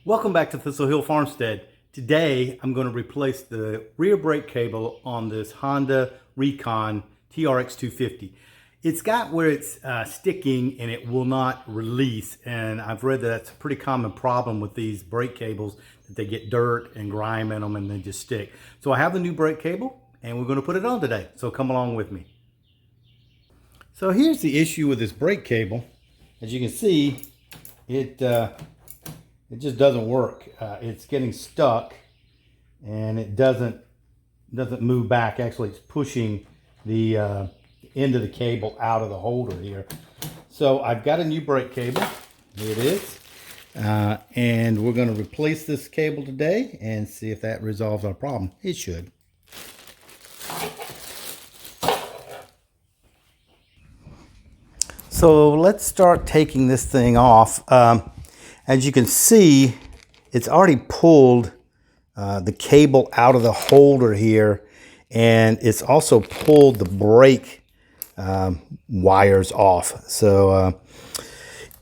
Welcome back to Thistle Hill Farmstead. Today I'm going to replace the rear brake cable on this Honda Recon TRX-250. It's got where it's sticking and it will not release, and I've read that that's a pretty common problem with these brake cables, that they get dirt and grime in them and they just stick. So I have the new brake cable and we're going to put it on today, so come along with me. So here's the issue with this brake cable. As you can see, it just doesn't work. It's getting stuck and it doesn't move back. Actually, it's pushing the end of the cable out of the holder here. So I've got a new brake cable. Here it is. And we're going to replace this cable today and see if that resolves our problem. It should. So let's start taking this thing off. As you can see, it's already pulled the cable out of the holder here, and it's also pulled the brake wires off. So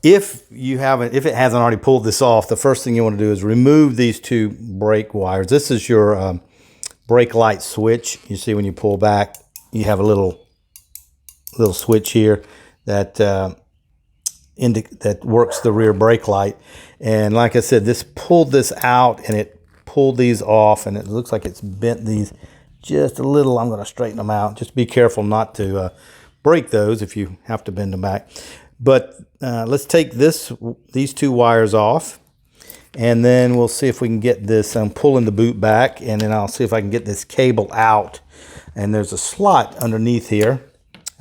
if it hasn't already pulled this off, the first thing you want to do is remove these two brake wires. This is your brake light switch. You see when you pull back, you have a little switch here that that works the rear brake light. And like I said, this pulled this out and it pulled these off, and it looks like it's bent these just a little. I'm going to straighten them out. Just be careful not to break those if you have to bend them back. But let's take these two wires off, and then we'll see if we can get this. I'm pulling the boot back, and then I'll see if I can get this cable out. And there's a slot underneath here.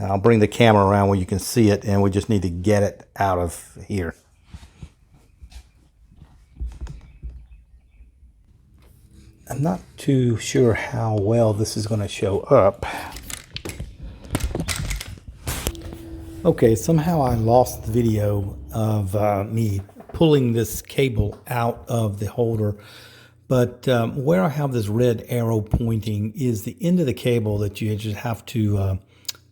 I'll bring the camera around where you can see it, and we just need to get it out of here. I'm not too sure how well this is going to show up. Okay, somehow I lost the video of me pulling this cable out of the holder. But where I have this red arrow pointing is the end of the cable that you just have to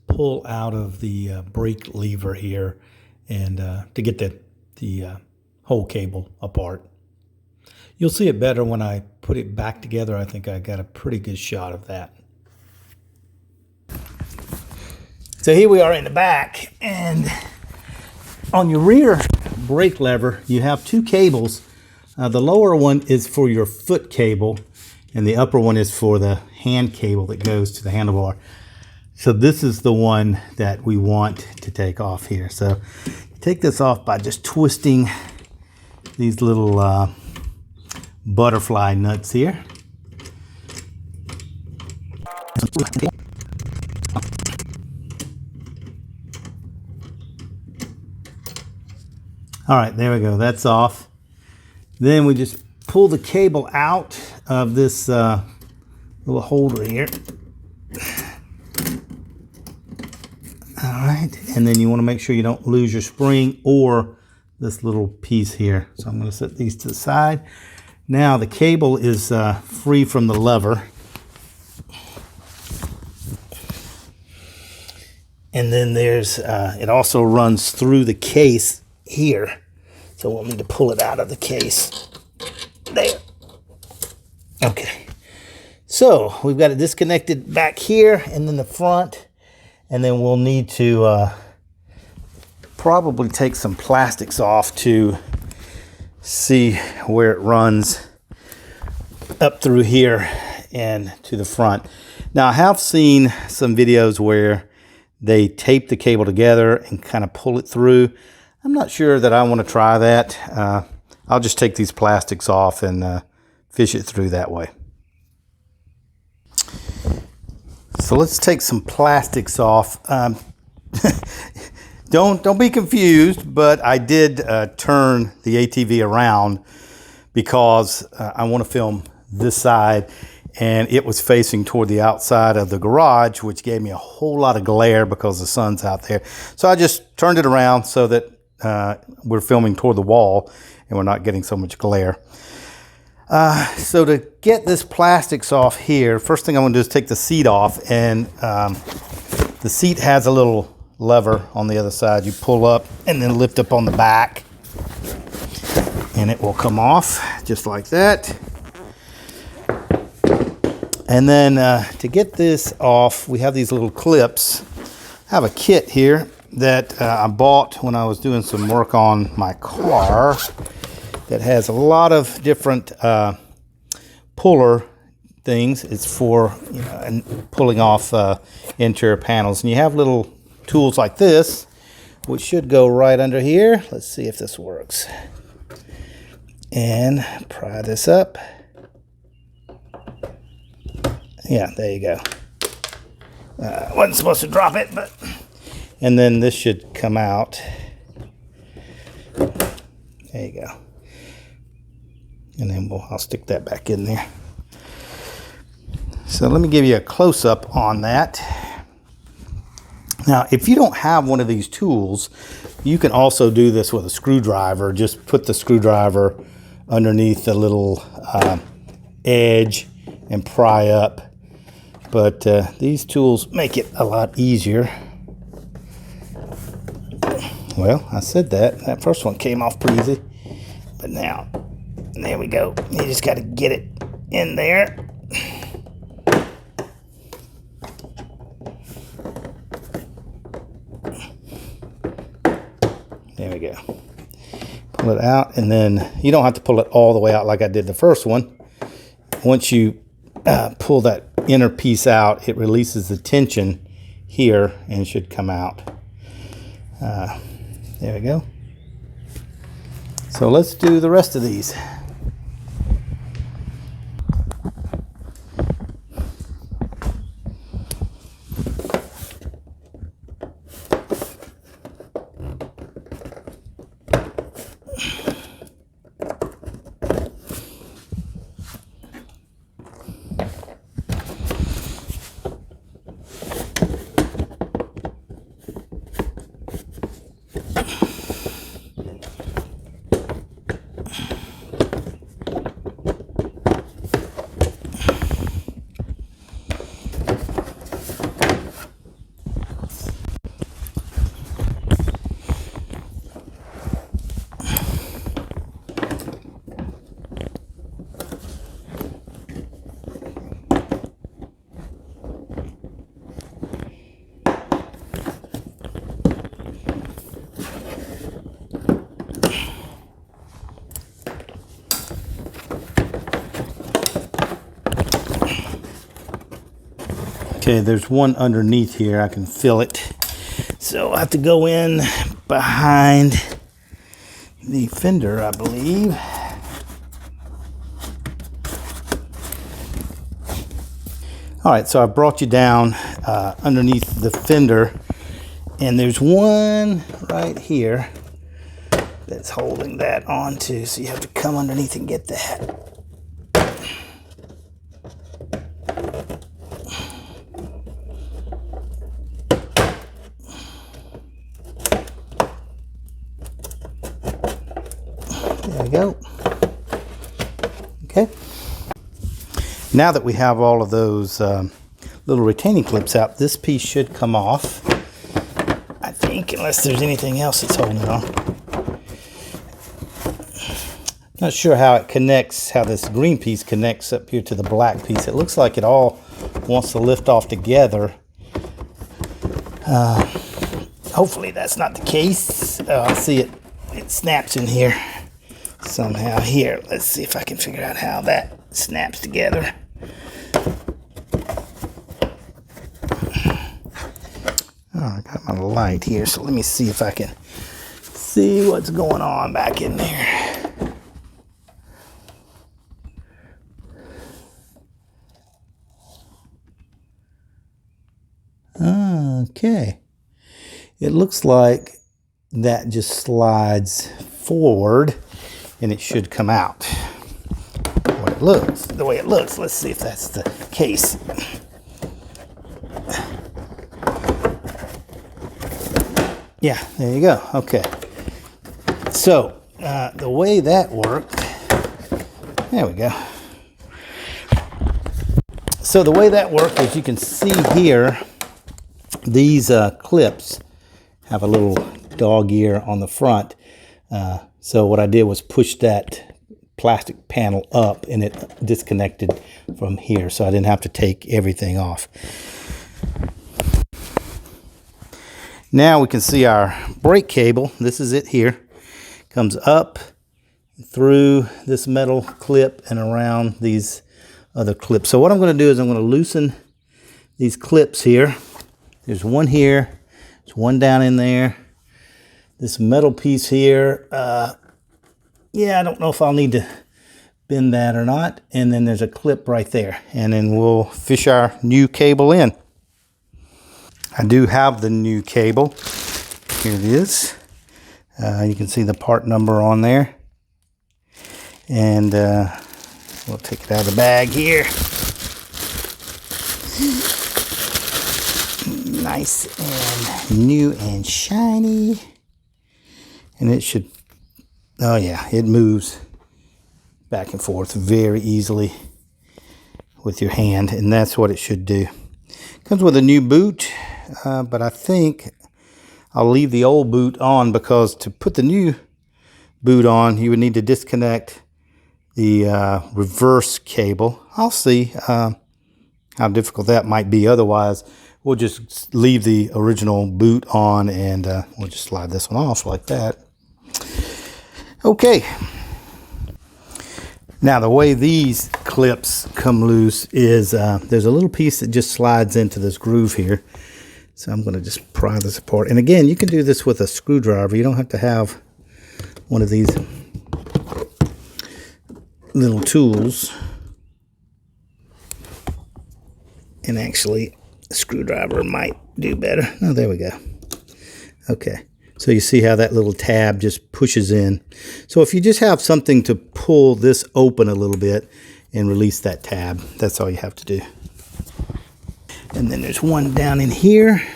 pull out of the brake lever here, and to get the whole cable apart. You'll see it better when I put it back together. I think I got a pretty good shot of that. So here we are in the back, and on your rear brake lever you have two cables. The lower one is for your foot cable, and the upper one is for the hand cable that goes to the handlebar. So this is the one that we want to take off here. So take this off by just twisting these little butterfly nuts here. All right, there we go. That's off. Then we just pull the cable out of this little holder here. Alright, and then you want to make sure you don't lose your spring or this little piece here. So I'm going to set these to the side. Now the cable is free from the lever. And then there's, it also runs through the case here. So we'll need to pull it out of the case. There. Okay. So we've got it disconnected back here and then the front. And then we'll need to probably take some plastics off to see where it runs up through here and to the front. Now I have seen some videos where they tape the cable together and kind of pull it through. I'm not sure that I want to try that. I'll just take these plastics off and fish it through that way. So let's take some plastics off. Don't be confused, but I did turn the ATV around because I want to film this side, and it was facing toward the outside of the garage, which gave me a whole lot of glare because the sun's out there. So I just turned it around so that we're filming toward the wall and we're not getting so much glare. So to get this plastics off here, first thing I'm going to do is take the seat off, and the seat has a little lever on the other side. You pull up and then lift up on the back, and it will come off just like that. And then to get this off, we have these little clips. I have a kit here that I bought when I was doing some work on my car that has a lot of different puller things. It's for and pulling off interior panels. And you have little tools like this, which should go right under here. Let's see if this works. And pry this up. Yeah, there you go. Wasn't supposed to drop it, but... And then this should come out. There you go. And then I'll stick that back in there. So let me give you a close-up on that. Now, if you don't have one of these tools, you can also do this with a screwdriver. Just put the screwdriver underneath the little edge and pry up. But these tools make it a lot easier. Well, I said that. That first one came off pretty easy. But now, there we go. You just got to get it in there. There we go. Pull it out, and then you don't have to pull it all the way out like I did the first one. Once you pull that inner piece out, it releases the tension here and it should come out. There we go. So let's do the rest of these. Okay, there's one underneath here. I can feel it. So I have to go in behind the fender, I believe. All right, so I brought you down underneath the fender, and there's one right here that's holding that onto. So you have to come underneath and get that. There we go. Okay. Now that we have all of those little retaining clips out, this piece should come off, I think, unless there's anything else that's holding it on. Not sure how it connects, how this green piece connects up here to the black piece. It looks like it all wants to lift off together. Hopefully that's not the case. I see it snaps in here somehow. Here, let's see if I can figure out how that snaps together. Oh, I got my light here, so let me see if I can see what's going on back in there. Okay. It looks like that just slides forward and it should come out. The way it looks. Let's see if that's the case. Yeah, there you go. Okay. So, the way that worked, there we go. So the way that worked, as you can see here, these clips have a little dog ear on the front. So what I did was push that plastic panel up and it disconnected from here, so I didn't have to take everything off. Now we can see our brake cable. This is it here. Comes up through this metal clip and around these other clips. So what I'm going to do is I'm going to loosen these clips here. There's one here. There's one down in there. This metal piece here. Yeah, I don't know if I'll need to bend that or not. And then there's a clip right there. And then we'll fish our new cable in. I do have the new cable. Here it is. You can see the part number on there. And we'll take it out of the bag here. Nice and new and shiny. And it should, oh yeah, it moves back and forth very easily with your hand, and that's what it should do. Comes with a new boot, but I think I'll leave the old boot on, because to put the new boot on, you would need to disconnect the reverse cable. I'll see how difficult that might be. Otherwise, we'll just leave the original boot on, and we'll just slide this one off like that. Okay. Now, the way these clips come loose is there's a little piece that just slides into this groove here. So I'm going to just pry this apart. And again, you can do this with a screwdriver. You don't have to have one of these little tools. And actually, a screwdriver might do better. Oh, there we go. Okay. So you see how that little tab just pushes in. So if you just have something to pull this open a little bit and release that tab, that's all you have to do. And then there's one down in here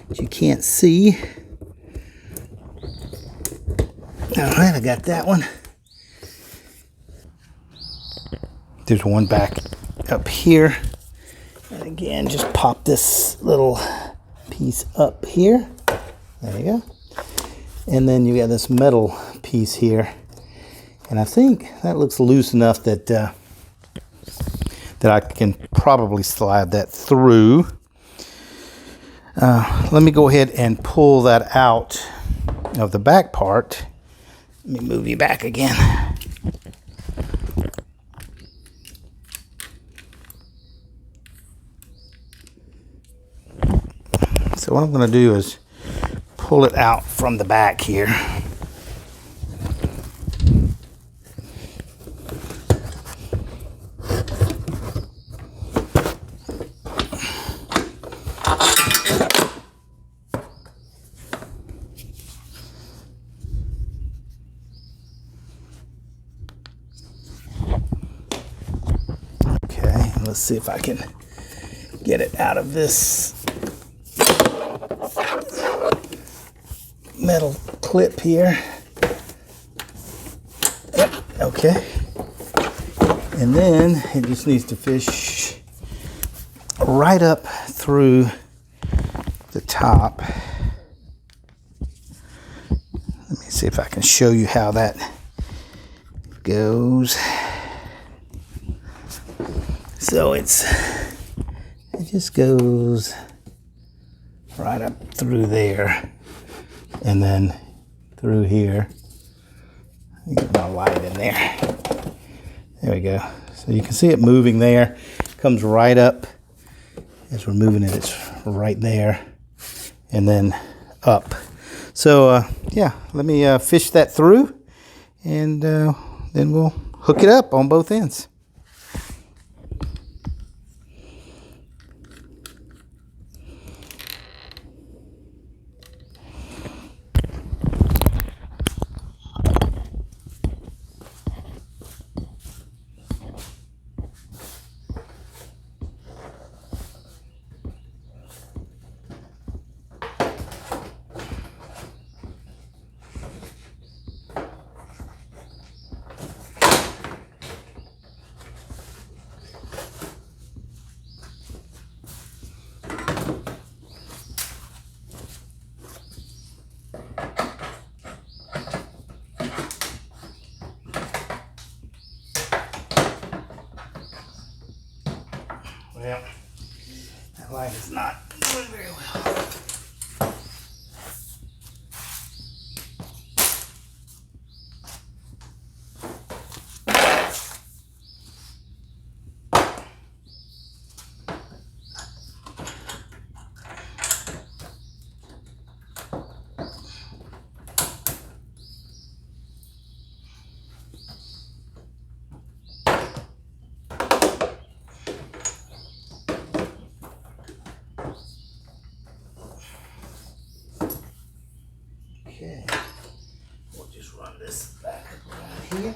that you can't see. All right, I got that one. There's one back up here. And again, just pop this little piece up here. There you go. And then you got this metal piece here. And I think that looks loose enough that that I can probably slide that through. Let me go ahead and pull that out of the back part. Let me move you back again. So what I'm going to do is pull it out from the back here. Okay, let's see if I can get it out of this metal clip here. Yep, okay. And then it just needs to fish right up through the top. Let me see if I can show you how that goes. So it just goes right up through there. And then through here. Let me get my light in there. There we go. So you can see it moving there. Comes right up. As we're moving it, it's right there. And then up. So, yeah, let me fish that through. And then we'll hook it up on both ends. Well, that light is not doing very well. Okay, we'll just run this back around here.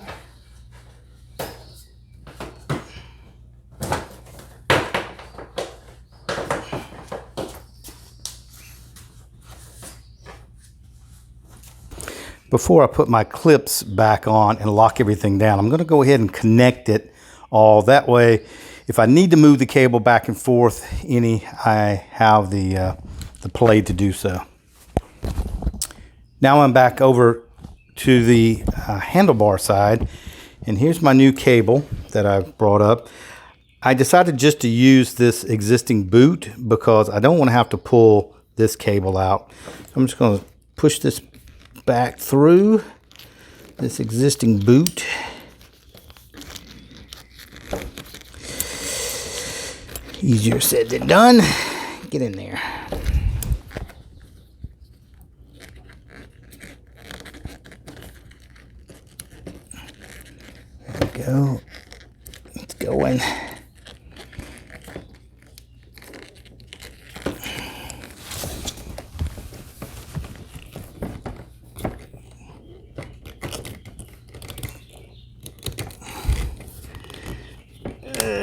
Before I put my clips back on and lock everything down, I'm going to go ahead and connect it all. That way, if I need to move the cable back and forth I have the play to do so. Now I'm back over to the handlebar side, and here's my new cable that I brought up. I decided just to use this existing boot because I don't want to have to pull this cable out. I'm just going to push this back through this existing boot. Easier said than done. Get in there. There we go. It's going.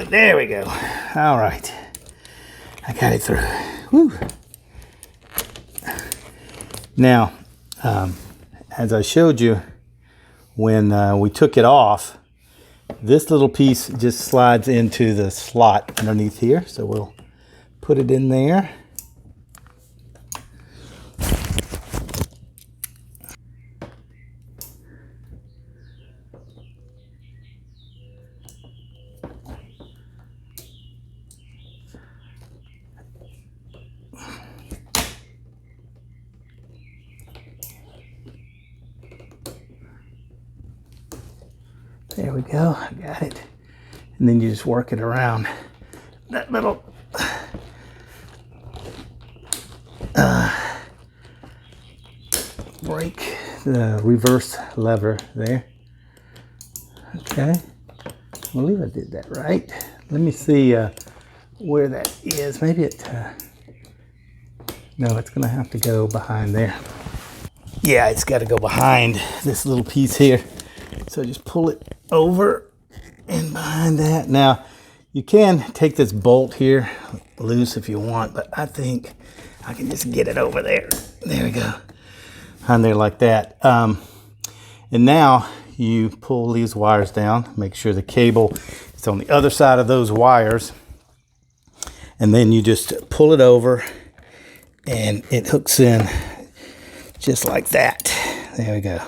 There we go. All right. I got it through. Woo. Now, as I showed you when we took it off, this little piece just slides into the slot underneath here. So we'll put it in there. There we go, I got it. And then you just work it around that little brake, the reverse lever there. Okay, I believe I did that right. Let me see where that is. Maybe it, no, it's gonna have to go behind there. Yeah, it's gotta go behind this little piece here. So just pull it over and behind that. Now, you can take this bolt here loose if you want, but I think I can just get it over there. There we go. On there like that. And now you pull these wires down, make sure the cable is on the other side of those wires. And then you just pull it over and it hooks in just like that. There we go.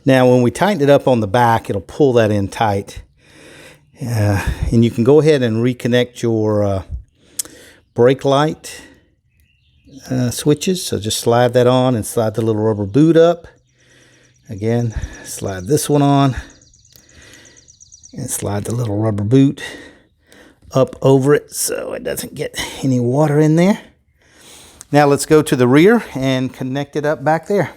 Now, when we tighten it up on the back, it'll pull that in tight. And you can go ahead and reconnect your brake light switches. So just slide that on and slide the little rubber boot up. Again, slide this one on and slide the little rubber boot up over it so it doesn't get any water in there. Now let's go to the rear and connect it up back there.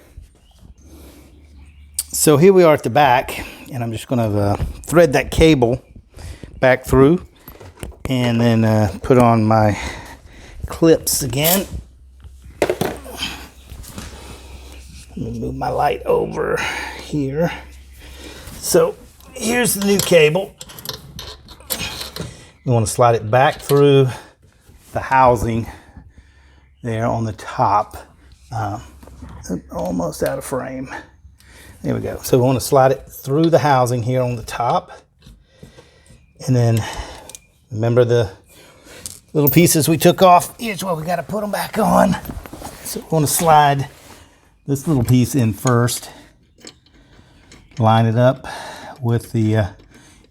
So here we are at the back, and I'm just going to thread that cable back through and then put on my clips again. Let me move my light over here. So here's the new cable. You want to slide it back through the housing there on the top. Almost out of frame. There we go. So we want to slide it through the housing here on the top. And then remember the little pieces we took off. Here's where we got to put them back on. So we want to slide this little piece in first. Line it up with the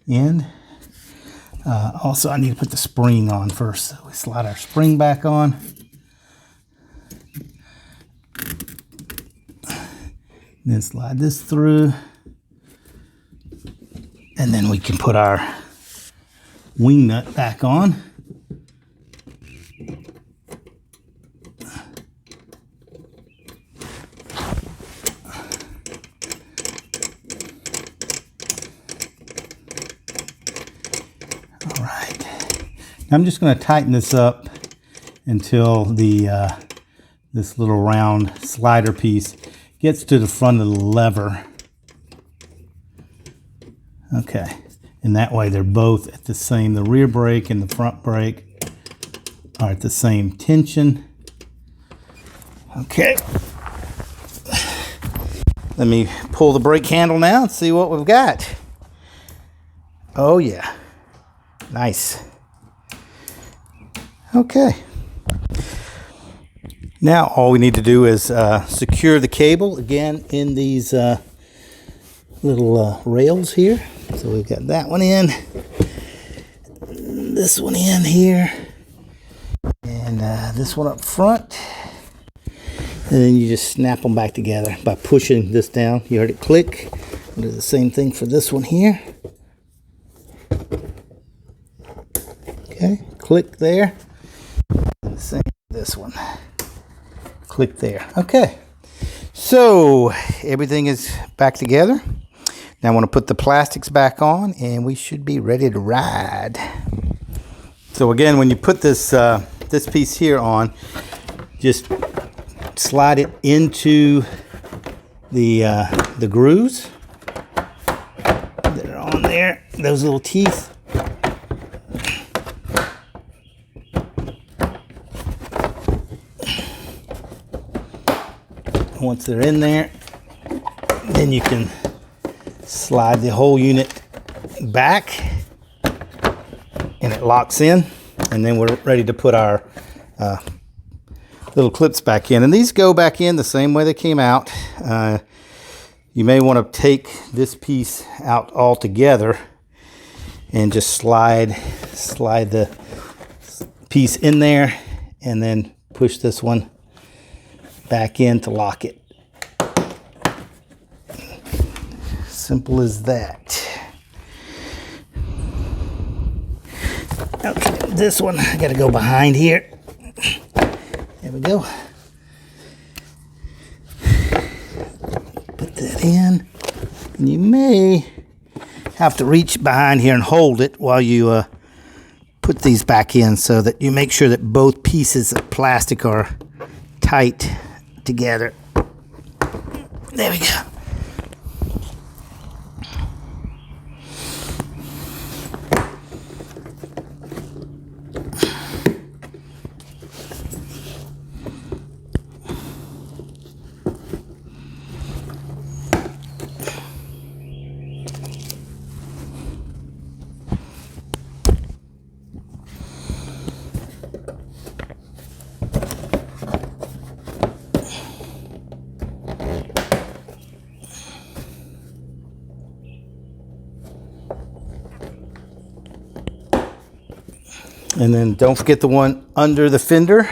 end. Also, I need to put the spring on first. So we slide our spring back on. Then slide this through. And then we can put our wing nut back on. All right. I'm just going to tighten this up until the this little round slider piece gets to the front of the lever. Okay, and that way they're both at the same, the rear brake and the front brake are at the same tension. Okay, let me pull the brake handle now and see what we've got. Oh yeah, nice. Okay, now all we need to do is secure the cable again in these little rails here. So we've got that one in, this one in here, and this one up front. And then you just snap them back together by pushing this down. You heard it click. We'll do the same thing for this one here. Okay, click there. And the same for this one. Click there. Okay, so everything is back together. Now I want to put the plastics back on and we should be ready to ride. So again, when you put this this piece here on, just slide it into the grooves that are on there, those little teeth. Once they're in there, then you can slide the whole unit back and it locks in, and then we're ready to put our little clips back in. And these go back in the same way they came out. You may want to take this piece out altogether and just slide the piece in there and then push this one back in to lock it. Simple as that. Okay, this one I gotta go behind here. There we go. Put that in. And you may have to reach behind here and hold it while you put these back in, so that you make sure that both pieces of plastic are tight together. There we go. And then don't forget the one under the fender.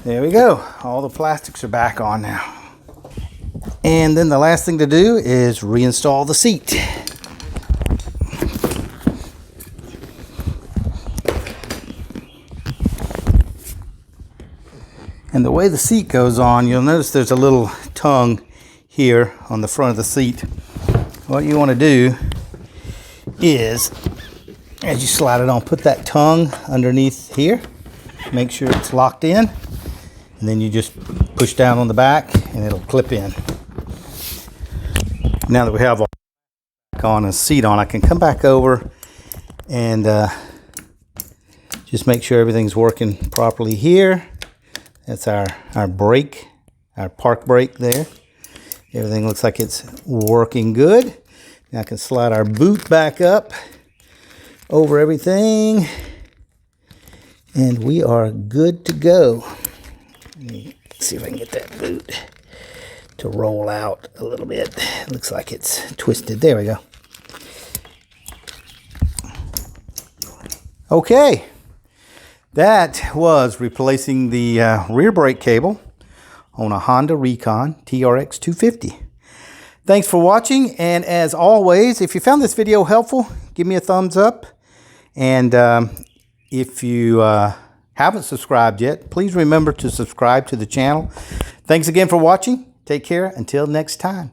There we go. All the plastics are back on now. And then the last thing to do is reinstall the seat. And the way the seat goes on, you'll notice there's a little tongue here on the front of the seat. What you want to do is, as you slide it on, put that tongue underneath here. Make sure it's locked in. And then you just push down on the back and it'll clip in. Now that we have all on a seat on, I can come back over and Just make sure everything's working properly here. That's our brake, our park brake there. Everything looks like it's working good. Now I can slide our boot back up over everything. And we are good to go. Let me see if I can get that boot to roll out a little bit. Looks like it's twisted. There we go. Okay. That was replacing the rear brake cable on a Honda Recon TRX-250. Thanks for watching, and as always, if you found this video helpful, give me a thumbs up. And if you haven't subscribed yet, please remember to subscribe to the channel. Thanks again for watching. Take care until next time.